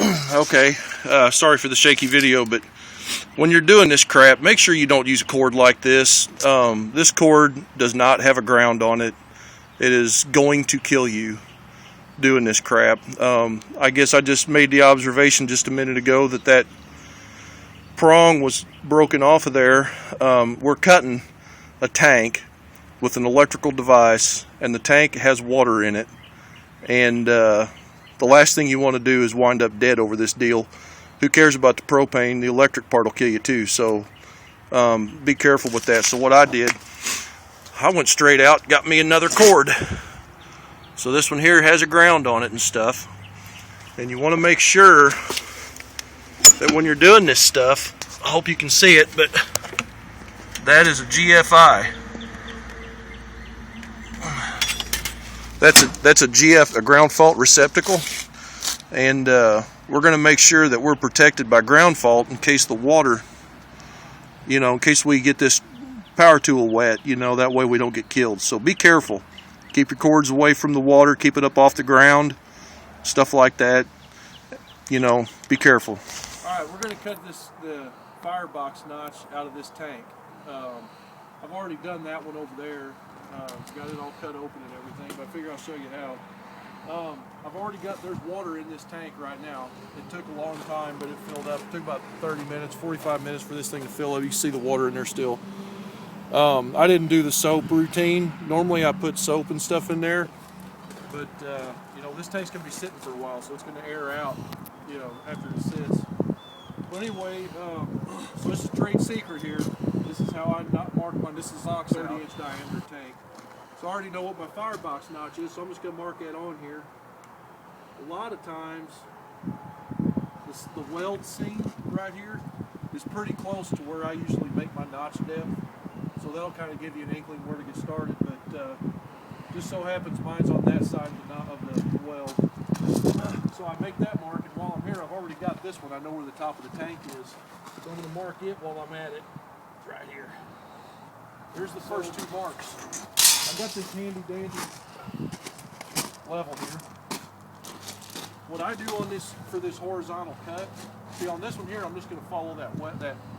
Okay, sorry for the shaky video, but when you're doing this crap, make sure you don't use a cord like this. This cord does not have a ground on it. It is going to kill you doing this crap. I guess I just made the observation just a minute ago that that prong was broken off of there. We're cutting a tank with an electrical device, and the tank has water in it, and the last thing you want to do is wind up dead over this deal. Who cares about the propane? The electric part will kill you too, so be careful with that. So what I did, I went straight out, got me another cord. So this one here has a ground on it and stuff, and you want to make sure that when you're doing this stuff, I hope you can see it, but that is a GFI. That's a ground fault receptacle, and we're going to make sure that we're protected by ground fault in case the water, in case we get this power tool wet, that way we don't get killed. So be careful. Keep your cords away from the water, keep it up off the ground, stuff like that. Be careful. Alright, we're going to cut the firebox notch out of this tank. I've already done that one over there. Got it all cut open and everything, but I figure I'll show you how. There's water in this tank right now. It took a long time, but it filled up. It took about 30 minutes, 45 minutes for this thing to fill up. You can see the water in there still. I didn't do the soap routine. Normally I put soap and stuff in there, but this tank's gonna be sitting for a while, so it's gonna air out, after it sits. But anyway, so this is a trade secret here. This is how I mark mine. This is a 30-inch diameter tank. So I already know what my firebox notch is, so I'm just gonna mark that on here. A lot of times, the weld seam right here is pretty close to where I usually make my notch depth. So that'll kind of give you an inkling where to get started, but just so happens mine's on that side of the weld. So I make that mark, and while I'm here, I've already got this one. I know where the top of the tank is. So I'm going to mark it while I'm at it, right here. Here's the first two marks. I've got this handy dandy level here. What I do on this, for this horizontal cut, see on this one here, I'm just going to follow that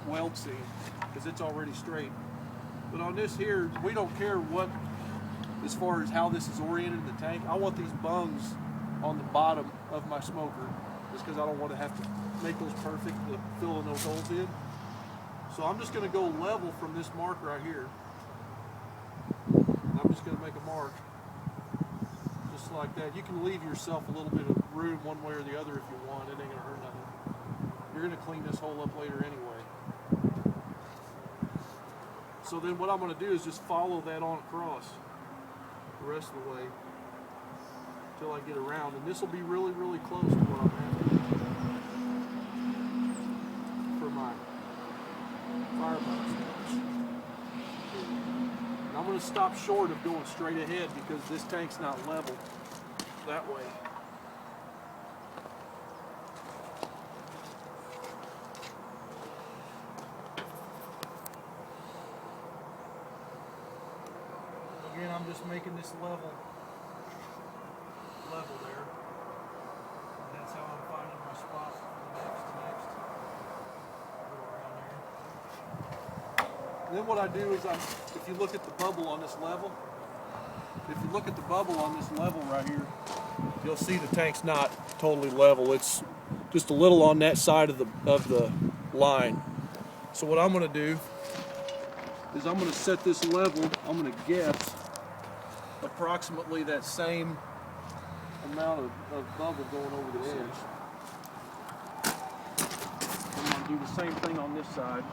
weld seam, because it's already straight. But on this here, we don't care as far as how this is oriented in the tank. I want these bungs on the bottom of my smoker, just because I don't want to have to make those perfect, filling those holes in. So I'm just going to go level from this mark right here. And I'm just going to make a mark, just like that. You can leave yourself a little bit of room one way or the other if you want. It ain't going to hurt nothing. You're going to clean this hole up later anyway. So then what I'm going to do is just follow that on across the rest of the way until I get around. And this will be really, really close to where I'm at for my firebox notch. And I'm going to stop short of going straight ahead because this tank's not level that way. Again, I'm just making this level there. And that's how I'm finding my spot for the next. Go around there. And then what I do is if you look at the bubble on this level, right here, you'll see the tank's not totally level. It's just a little on that side of the line. So what I'm going to do is I'm going to set this level. I'm going to guess approximately that same amount of bubble going over the edge. I'm going to do the same thing on this side.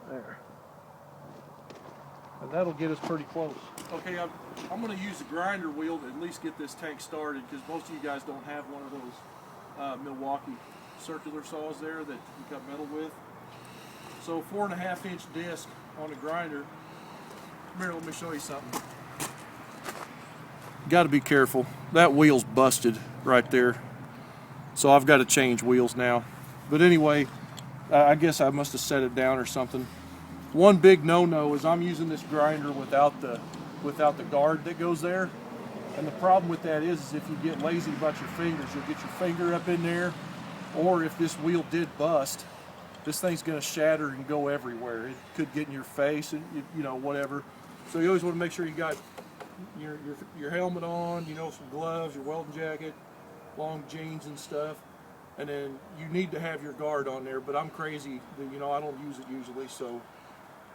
There. And that'll get us pretty close. Okay, I'm going to use the grinder wheel to at least get this tank started, because most of you guys don't have one of those Milwaukee circular saws there that you cut metal with. So 4.5 inch disc on a grinder. Come here, let me show you something. Got to be careful. That wheel's busted right there. So I've got to change wheels now. But anyway, I guess I must have set it down or something. One big no-no is I'm using this grinder without the guard that goes there. And the problem with that is if you get lazy about your fingers, you'll get your finger up in there, or if this wheel did bust, this thing's going to shatter and go everywhere. It could get in your face, and you know, whatever. So you always want to make sure you got your helmet on, you know, some gloves, your welding jacket, long jeans and stuff, and then you need to have your guard on there. But I'm crazy, you know, I don't use it usually, so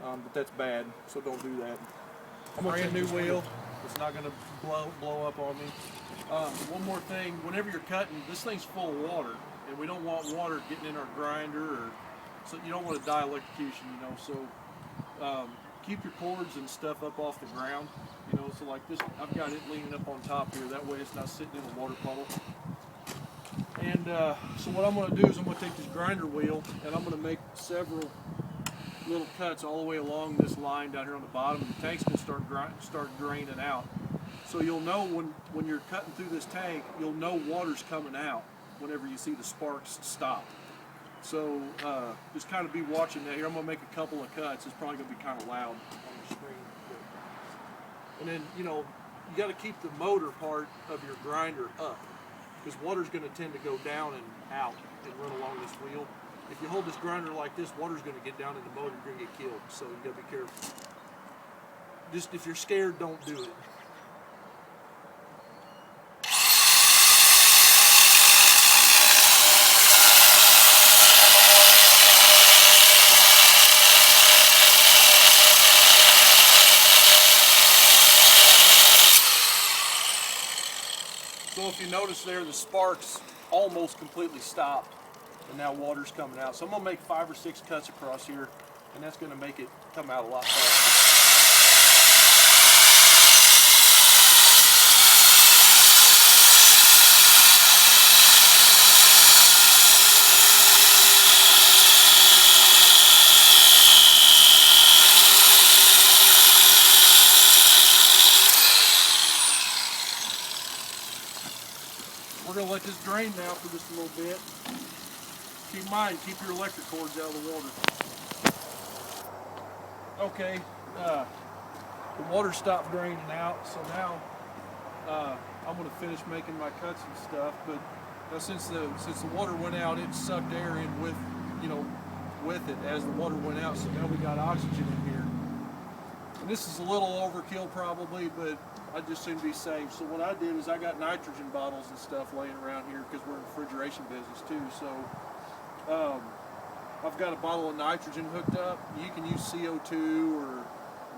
but that's bad. So don't do that. Brand new wheel. It's not going to blow up on me. One more thing, whenever you're cutting, this thing's full of water, and we don't want water getting in our grinder, or so you don't want to die electrocution, you know. So keep your cords and stuff up off the ground, you know. So like this, I've got it leaning up on top here. That way, it's not sitting in a water puddle. And so what I'm going to do is I'm going to take this grinder wheel and I'm going to make several little cuts all the way along this line down here on the bottom, and the tank's going to start draining out. So you'll know when you're cutting through this tank, you'll know water's coming out whenever you see the sparks stop. So just kind of be watching that here. I'm going to make a couple of cuts. It's probably going to be kind of loud on the screen. And then, you know, you got to keep the motor part of your grinder up, because water's going to tend to go down and out and run along this wheel. If you hold this grinder like this, water's going to get down in the motor, you're going to get killed. So you got to be careful. Just if you're scared, don't do it. So if you notice there, the sparks almost completely stopped, and now water's coming out. So I'm going to make 5 or 6 cuts across here, and that's going to make it come out a lot faster. We're going to let this drain now for just a little bit. Keep in mind, keep your electric cords out of the water. Okay, the water stopped draining out, so now I'm going to finish making my cuts and stuff. But since the water went out, it sucked air in with it as the water went out. So now we got oxygen in here. And this is a little overkill probably, but I just seem to be safe. So what I did is I got nitrogen bottles and stuff laying around here because we're in the refrigeration business too. So I've got a bottle of nitrogen hooked up. You can use CO2 or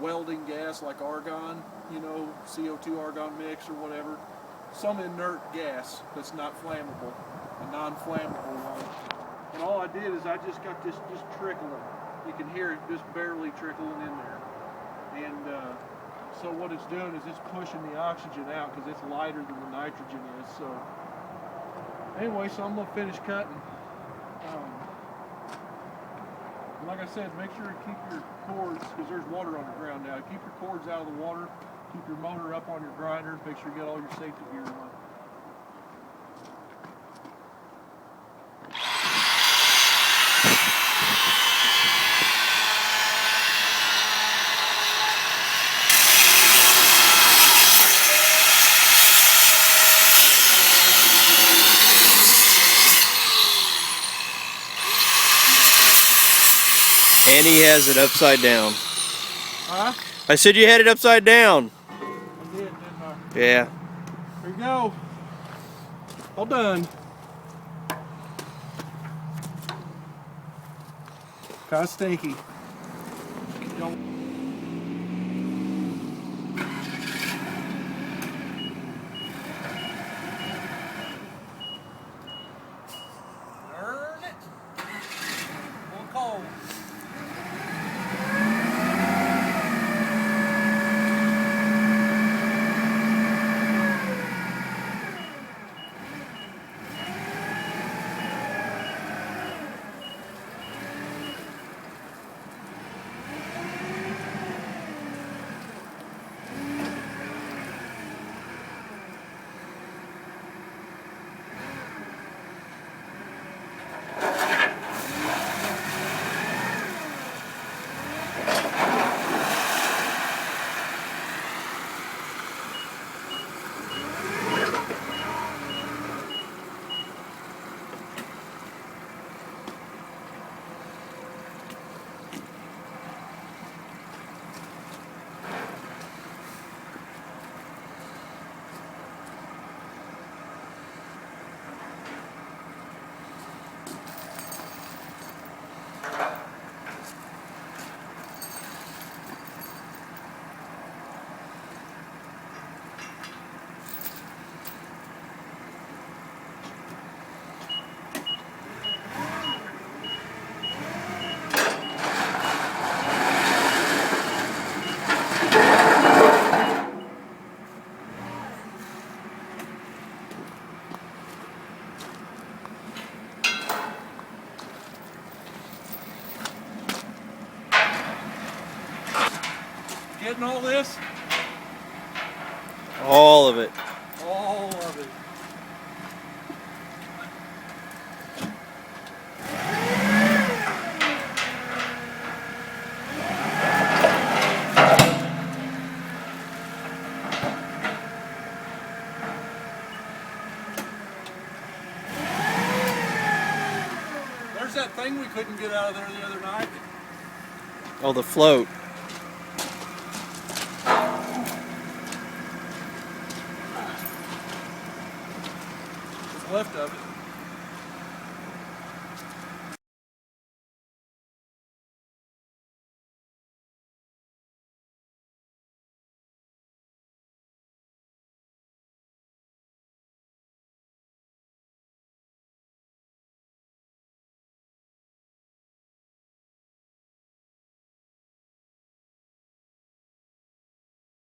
welding gas like argon, you know, CO2 argon mix or whatever. Some inert gas that's not flammable, a non-flammable one. And all I did is I just got this just trickling. You can hear it just barely trickling in there. And so what it's doing is it's pushing the oxygen out because it's lighter than the nitrogen is. So anyway, so I'm going to finish cutting. Like I said, make sure you keep your cords, because there's water on the ground now. Keep your cords out of the water. Keep your motor up on your grinder. Make sure you get all your safety gear on. And he has it upside down. Huh? I said you had it upside down. I did, didn't I? Yeah. Here you go. All done. Kind of stinky. Don't Burn it. A little cold. getting all this? All of it. All of it. There's that thing we couldn't get out of there the other night. Oh, the float. What's left of it.